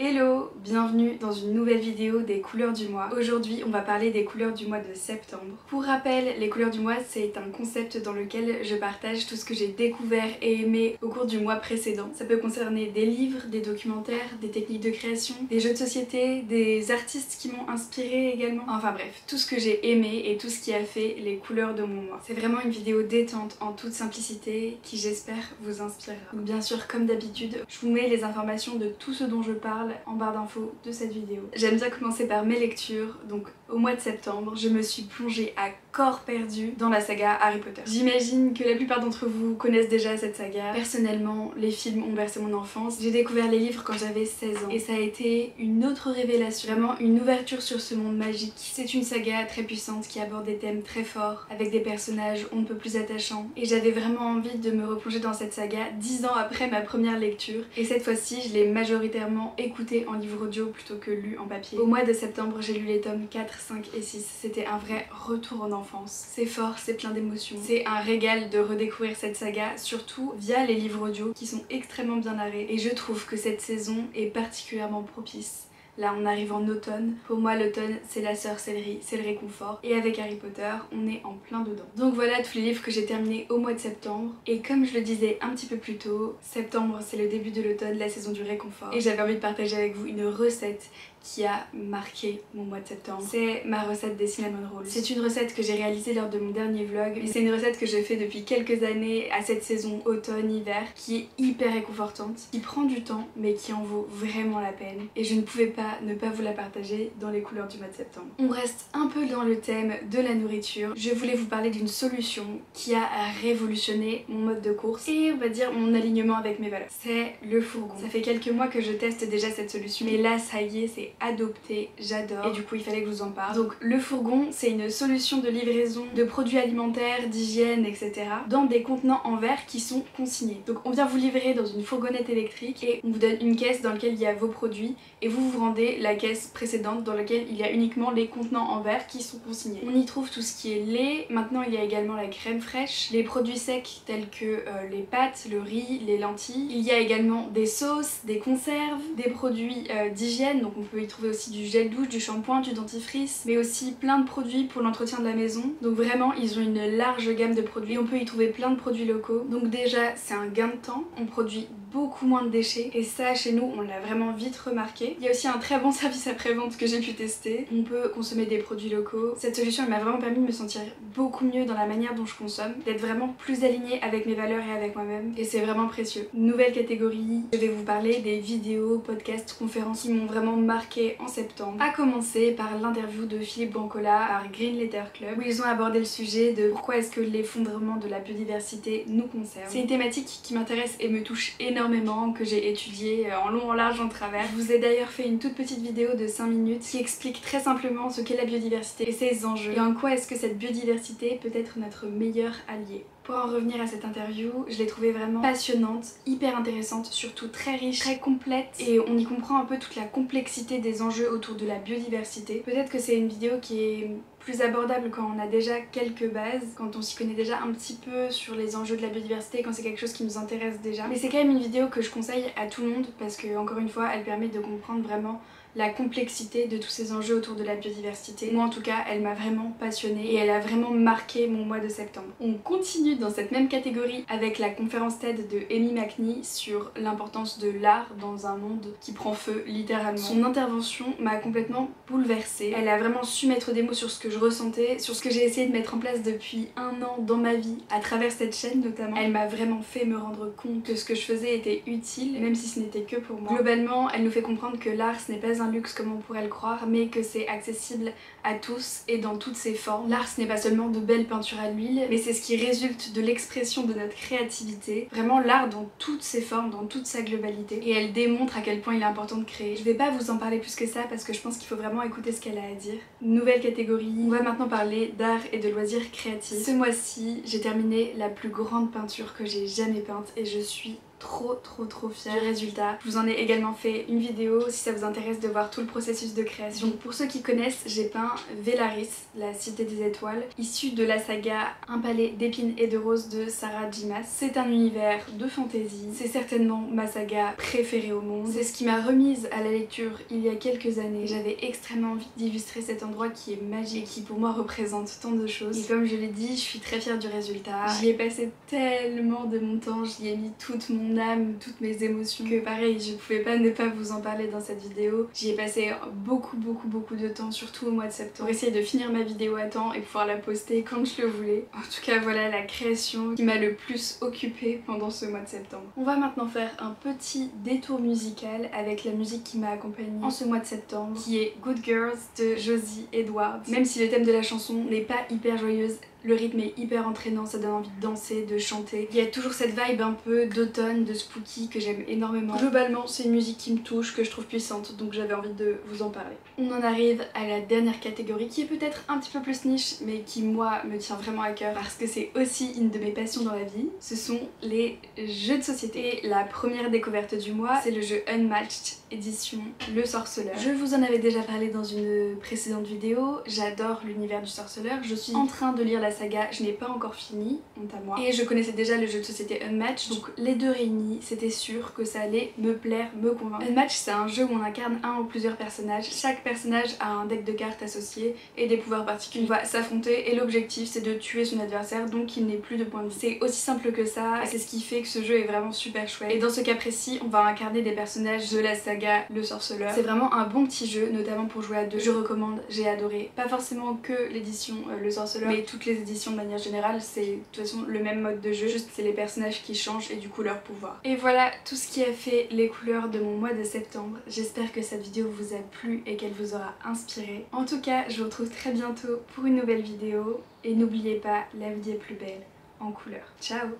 Hello, bienvenue dans une nouvelle vidéo des couleurs du mois. Aujourd'hui, on va parler des couleurs du mois de septembre. Pour rappel, les couleurs du mois, c'est un concept dans lequel je partage tout ce que j'ai découvert et aimé au cours du mois précédent. Ça peut concerner des livres, des documentaires, des techniques de création, des jeux de société, des artistes qui m'ont inspiré également. Enfin bref, tout ce que j'ai aimé et tout ce qui a fait les couleurs de mon mois. C'est vraiment une vidéo détente en toute simplicité qui, j'espère, vous inspirera. Donc bien sûr, comme d'habitude, je vous mets les informations de tout ce dont je parle en barre d'infos de cette vidéo. J'aime bien commencer par mes lectures, donc au mois de septembre, je me suis plongée à corps perdu dans la saga Harry Potter. J'imagine que la plupart d'entre vous connaissent déjà cette saga. Personnellement, les films ont bercé mon enfance. J'ai découvert les livres quand j'avais 16 ans et ça a été une autre révélation, vraiment une ouverture sur ce monde magique. C'est une saga très puissante qui aborde des thèmes très forts, avec des personnages on ne peut plus attachants, et j'avais vraiment envie de me replonger dans cette saga 10 ans après ma première lecture, et cette fois-ci je l'ai majoritairement écoutée en livre audio plutôt que lu en papier. Au mois de septembre, j'ai lu les tomes 4, 5 et 6. C'était un vrai retour en enfance. C'est fort, c'est plein d'émotions. C'est un régal de redécouvrir cette saga, surtout via les livres audio qui sont extrêmement bien narrés. Et je trouve que cette saison est particulièrement propice. Là on arrive en automne. Pour moi l'automne c'est la sorcellerie, c'est le réconfort. Et avec Harry Potter on est en plein dedans. Donc voilà tous les livres que j'ai terminés au mois de septembre. Et comme je le disais un petit peu plus tôt, septembre c'est le début de l'automne, la saison du réconfort. Et j'avais envie de partager avec vous une recette qui a marqué mon mois de septembre. C'est ma recette des cinnamon rolls. C'est une recette que j'ai réalisée lors de mon dernier vlog, mais c'est une recette que je fais depuis quelques années à cette saison automne-hiver, qui est hyper réconfortante, qui prend du temps mais qui en vaut vraiment la peine. Et je ne pouvais pas ne pas vous la partager dans les couleurs du mois de septembre. On reste un peu dans le thème de la nourriture. Je voulais vous parler d'une solution qui a révolutionné mon mode de course et on va dire mon alignement avec mes valeurs. C'est le fourgon. Ça fait quelques mois que je teste déjà cette solution, mais là ça y est, c'est adopté, j'adore, et du coup il fallait que je vous en parle. Donc le fourgon, c'est une solution de livraison de produits alimentaires, d'hygiène, etc. dans des contenants en verre qui sont consignés. Donc on vient vous livrer dans une fourgonnette électrique et on vous donne une caisse dans laquelle il y a vos produits et vous rendez la caisse précédente dans laquelle il y a uniquement les contenants en verre qui sont consignés. On y trouve tout ce qui est lait, maintenant il y a également la crème fraîche, les produits secs tels que les pâtes, le riz, les lentilles. Il y a également des sauces, des conserves, des produits d'hygiène, donc on peut y trouver aussi du gel douche, du shampoing, du dentifrice, mais aussi plein de produits pour l'entretien de la maison. Donc vraiment ils ont une large gamme de produits, on peut y trouver plein de produits locaux. Donc déjà c'est un gain de temps, on produit beaucoup moins de déchets et ça chez nous on l'a vraiment vite remarqué. Il y a aussi un très bon service après-vente que j'ai pu tester. On peut consommer des produits locaux. Cette solution elle m'a vraiment permis de me sentir beaucoup mieux dans la manière dont je consomme, d'être vraiment plus alignée avec mes valeurs et avec moi-même, et c'est vraiment précieux. Nouvelle catégorie, je vais vous parler des vidéos, podcasts, conférences qui m'ont vraiment marqué en septembre, à commencer par l'interview de Philippe Bancola à Green Letter Club où ils ont abordé le sujet de pourquoi est-ce que l'effondrement de la biodiversité nous concerne. C'est une thématique qui m'intéresse et me touche énormément, que j'ai étudiée en long, en large, en travers. Je vous ai d'ailleurs fait une toute petite vidéo de 5 minutes qui explique très simplement ce qu'est la biodiversité et ses enjeux et en quoi est-ce que cette biodiversité peut être notre meilleur allié. Pour en revenir à cette interview, je l'ai trouvée vraiment passionnante, hyper intéressante, surtout très riche, très complète, et on y comprend un peu toute la complexité des enjeux autour de la biodiversité. Peut-être que c'est une vidéo qui est plus abordable quand on a déjà quelques bases, quand on s'y connaît déjà un petit peu sur les enjeux de la biodiversité, quand c'est quelque chose qui nous intéresse déjà. Mais c'est quand même une vidéo que je conseille à tout le monde parce que, encore une fois, elle permet de comprendre vraiment la complexité de tous ces enjeux autour de la biodiversité. Moi en tout cas, elle m'a vraiment passionnée et elle a vraiment marqué mon mois de septembre. On continue dans cette même catégorie avec la conférence TED de Amy McNee sur l'importance de l'art dans un monde qui prend feu littéralement. Son intervention m'a complètement bouleversée. Elle a vraiment su mettre des mots sur ce que je ressentais, sur ce que j'ai essayé de mettre en place depuis un an dans ma vie, à travers cette chaîne notamment. Elle m'a vraiment fait me rendre compte que ce que je faisais était utile, même si ce n'était que pour moi. Globalement, elle nous fait comprendre que l'art ce n'est pas un luxe comme on pourrait le croire, mais que c'est accessible à tous et dans toutes ses formes. L'art ce n'est pas seulement de belles peintures à l'huile, mais c'est ce qui résulte de l'expression de notre créativité. Vraiment l'art dans toutes ses formes, dans toute sa globalité. Et elle démontre à quel point il est important de créer. Je vais pas vous en parler plus que ça parce que je pense qu'il faut vraiment écouter ce qu'elle a à dire. Nouvelle catégorie, on va maintenant parler d'art et de loisirs créatifs. Ce mois-ci, j'ai terminé la plus grande peinture que j'ai jamais peinte et je suis trop fière du résultat. Je vous en ai également fait une vidéo si ça vous intéresse de voir tout le processus de création. Donc pour ceux qui connaissent, j'ai peint Velaris, la cité des étoiles, issu de la saga Un palais d'épines et de roses de Sarah J. Maas. C'est un univers de fantasy, c'est certainement ma saga préférée au monde. C'est ce qui m'a remise à la lecture il y a quelques années. J'avais extrêmement envie d'illustrer cet endroit qui est magique et qui pour moi représente tant de choses. Et comme je l'ai dit, je suis très fière du résultat. J'y ai passé tellement de mon temps, j'y ai mis toute mon âme, toutes mes émotions, que pareil, je pouvais pas ne pas vous en parler dans cette vidéo. J'y ai passé beaucoup de temps, surtout au mois de septembre, pour essayer de finir ma vidéo à temps et pouvoir la poster quand je le voulais. En tout cas, voilà la création qui m'a le plus occupée pendant ce mois de septembre. On va maintenant faire un petit détour musical avec la musique qui m'a accompagnée en ce mois de septembre, qui est Good Girls de Josie Edwards. Même si le thème de la chanson n'est pas hyper joyeuse, le rythme est hyper entraînant, ça donne envie de danser, de chanter. Il y a toujours cette vibe un peu d'automne, de spooky que j'aime énormément. Globalement, c'est une musique qui me touche, que je trouve puissante, donc j'avais envie de vous en parler. On en arrive à la dernière catégorie qui est peut-être un petit peu plus niche, mais qui moi me tient vraiment à cœur parce que c'est aussi une de mes passions dans la vie. Ce sont les jeux de société. Et la première découverte du mois, c'est le jeu Unmatched édition Le Sorceleur. Je vous en avais déjà parlé dans une précédente vidéo, j'adore l'univers du Sorceleur, je suis en train de lire la saga, je n'ai pas encore fini, honte à moi, et je connaissais déjà le jeu de société Unmatched, donc les deux réunis, c'était sûr que ça allait me plaire, me convaincre. Unmatched, c'est un jeu où on incarne un ou plusieurs personnages, chaque personnage a un deck de cartes associé et des pouvoirs particuliers. On va s'affronter et l'objectif c'est de tuer son adversaire, donc qu'il n'ait plus de points de vie. C'est aussi simple que ça, et c'est ce qui fait que ce jeu est vraiment super chouette. Et dans ce cas précis, on va incarner des personnages de la saga Le Sorceleur. C'est vraiment un bon petit jeu, notamment pour jouer à deux. Je recommande, j'ai adoré. Pas forcément que l'édition Le Sorceleur, mais toutes les éditions de manière générale, c'est de toute façon le même mode de jeu, juste c'est les personnages qui changent et du coup leur pouvoir. Et voilà tout ce qui a fait les couleurs de mon mois de septembre. J'espère que cette vidéo vous a plu et qu'elle vous aura inspiré. En tout cas, je vous retrouve très bientôt pour une nouvelle vidéo et n'oubliez pas, la vie est plus belle en couleurs. Ciao!